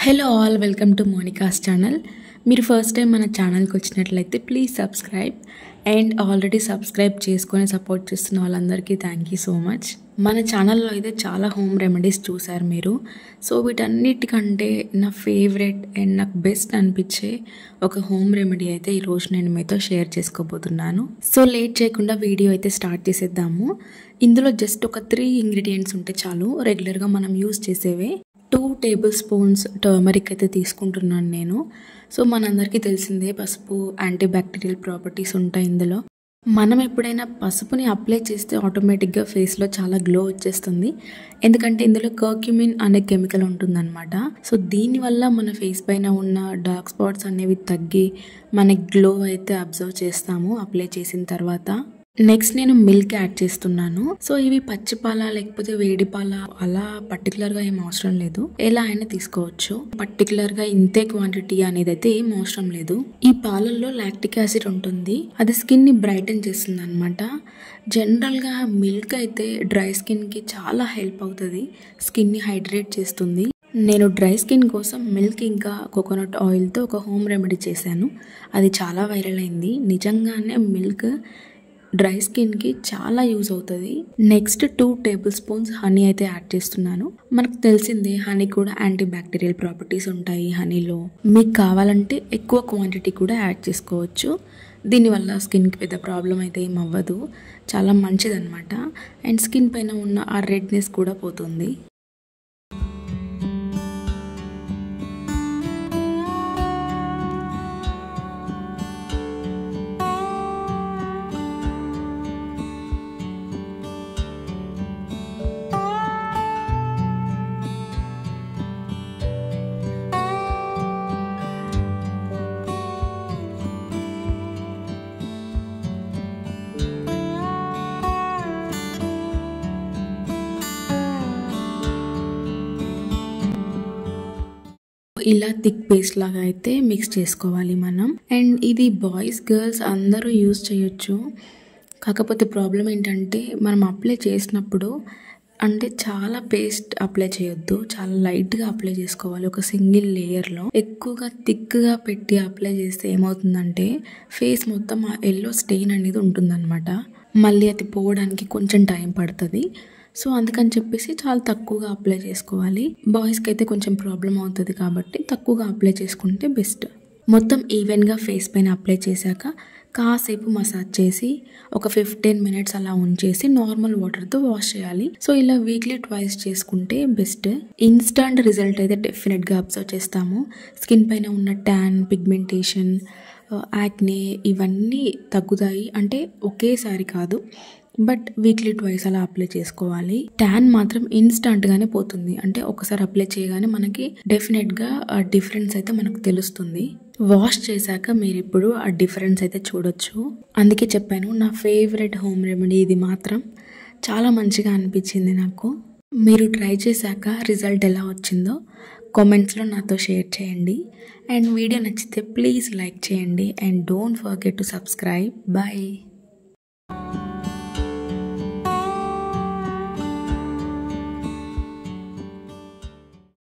Hello all, welcome to Monica's channel. మీరు first time మన ఛానల్కి వచ్చినట్లయితే please subscribe and already subscribe చేసుకొని సపోర్ట్ చేస్తున్న వాళ్ళందరికీ థ్యాంక్ యూ సో మచ్. మన ఛానల్లో అయితే చాలా హోమ్ రెమెడీస్ చూసారు మీరు. సో వీటన్నిటికంటే నా ఫేవరెట్ అండ్ నాకు బెస్ట్ అనిపించే ఒక హోమ్ రెమెడీ అయితే ఈరోజు నేను మీతో షేర్ చేసుకోబోతున్నాను. సో లేట్ చేయకుండా వీడియో అయితే స్టార్ట్ చేసేద్దాము. ఇందులో జస్ట్ ఒక 3 ఇంగ్రీడియంట్స్ ఉంటే చాలు, రెగ్యులర్గా మనం యూజ్ చేసేవే. 2 టేబుల్ స్పూన్స్ టర్మరిక్ అయితే తీసుకుంటున్నాను నేను. సో మనందరికీ తెలిసిందే పసుపు యాంటీ బ్యాక్టీరియల్ ప్రాపర్టీస్ ఉంటాయి ఇందులో. మనం ఎప్పుడైనా పసుపుని అప్లై చేస్తే ఆటోమేటిక్గా ఫేస్లో చాలా గ్లో వచ్చేస్తుంది, ఎందుకంటే ఇందులో కర్క్యూమిన్ అనే కెమికల్ ఉంటుందన్నమాట. సో దీనివల్ల మన ఫేస్ పైన ఉన్న డార్క్ స్పాట్స్ అనేవి తగ్గి మనకి గ్లో అయితే అబ్జర్వ్ చేస్తాము అప్లై చేసిన తర్వాత. నెక్స్ట్ నేను మిల్క్ యాడ్ చేస్తున్నాను. సో ఇవి పచ్చిపాల లేకపోతే వేడి పాల అలా పర్టికులర్గా ఏం అవసరం లేదు, ఎలా అయినా తీసుకోవచ్చు. పర్టికులర్గా ఇంతే క్వాంటిటీ అనేది అయితే ఏం అవసరం లేదు. ఈ పాలల్లో లాక్టిక్ యాసిడ్ ఉంటుంది, అది స్కిన్ ని బ్రైటన్ చేస్తుంది అనమాట. జనరల్గా మిల్క్ అయితే డ్రై స్కిన్కి చాలా హెల్ప్ అవుతుంది, స్కిన్ని హైడ్రేట్ చేస్తుంది. నేను డ్రై స్కిన్ కోసం మిల్క్ ఇంకా కోకోనట్ ఆయిల్తో ఒక హోమ్ రెమెడీ చేశాను, అది చాలా వైరల్ అయింది. నిజంగానే మిల్క్ డ్రై స్కిన్కి చాలా యూజ్ అవుతుంది. నెక్స్ట్ 2 టేబుల్ స్పూన్స్ హనీ అయితే యాడ్ చేస్తున్నాను. మనకు తెలిసిందే హనీ కూడా యాంటీ బ్యాక్టీరియల్ ప్రాపర్టీస్ ఉంటాయి హనీలో. మీకు కావాలంటే ఎక్కువ క్వాంటిటీ కూడా యాడ్ చేసుకోవచ్చు. దీనివల్ల స్కిన్కి పెద్ద ప్రాబ్లం అయితే ఏం అవ్వదు, చాలా మంచిదన్నమాట. అండ్ స్కిన్ పైన ఉన్న ఆ రెడ్నెస్ కూడా పోతుంది. ఇలా థిక్ పేస్ట్ లాగా అయితే మిక్స్ చేసుకోవాలి మనం. అండ్ ఇది బాయ్స్ గర్ల్స్ అందరూ యూజ్ చేయొచ్చు. కాకపోతే ప్రాబ్లం ఏంటంటే మనం అప్లై చేసినప్పుడు అంటే చాలా పేస్ట్ అప్లై చేయొద్దు, చాలా లైట్గా అప్లై చేసుకోవాలి. ఒక సింగిల్ లేయర్లో ఎక్కువగా థిక్గా పెట్టి అప్లై చేస్తే ఏమవుతుందంటే ఫేస్ మొత్తం ఆ ఎల్లో స్టెయిన్ అనేది ఉంటుందన్నమాట. మళ్ళీ అది పోవడానికి కొంచెం టైం పడుతుంది. సో అందుకని చెప్పేసి చాలా తక్కువగా అప్లై చేసుకోవాలి. బాయ్స్కి అయితే కొంచెం ప్రాబ్లం అవుతుంది కాబట్టి తక్కువగా అప్లై చేసుకుంటే బెస్ట్. మొత్తం ఈవెన్గా ఫేస్ పైన అప్లై చేశాక కాసేపు మసాజ్ చేసి ఒక 15 మినిట్స్ అలా ఉంచేసి నార్మల్ వాటర్తో వాష్ చేయాలి. సో ఇలా వీక్లీ 2 చేసుకుంటే బెస్ట్. ఇన్స్టంట్ రిజల్ట్ అయితే డెఫినెట్గా అబ్జర్వ్ చేస్తాము. స్కిన్ పైన ఉన్న ట్యాన్, పిగ్మెంటేషన్, యాక్నే ఇవన్నీ తగ్గుతాయి. అంటే ఒకేసారి కాదు, బట్ వీక్లీ 2 అలా అప్లై చేసుకోవాలి. ట్యాన్ మాత్రం ఇన్స్టంట్గానే పోతుంది, అంటే ఒకసారి అప్లై చేయగానే మనకి డెఫినెట్గా ఆ డిఫరెన్స్ అయితే మనకు తెలుస్తుంది. వాష్ చేశాక మీరు ఇప్పుడు ఆ డిఫరెన్స్ అయితే చూడొచ్చు. అందుకే చెప్పాను నా ఫేవరెట్ హోమ్ రెమెడీ ఇది మాత్రం చాలా మంచిగా అనిపించింది నాకు. మీరు ట్రై చేశాక రిజల్ట్ ఎలా వచ్చిందో కామెంట్స్లో నాతో షేర్ చేయండి. అండ్ వీడియో నచ్చితే ప్లీజ్ లైక్ చేయండి and don't forget to subscribe. Bye.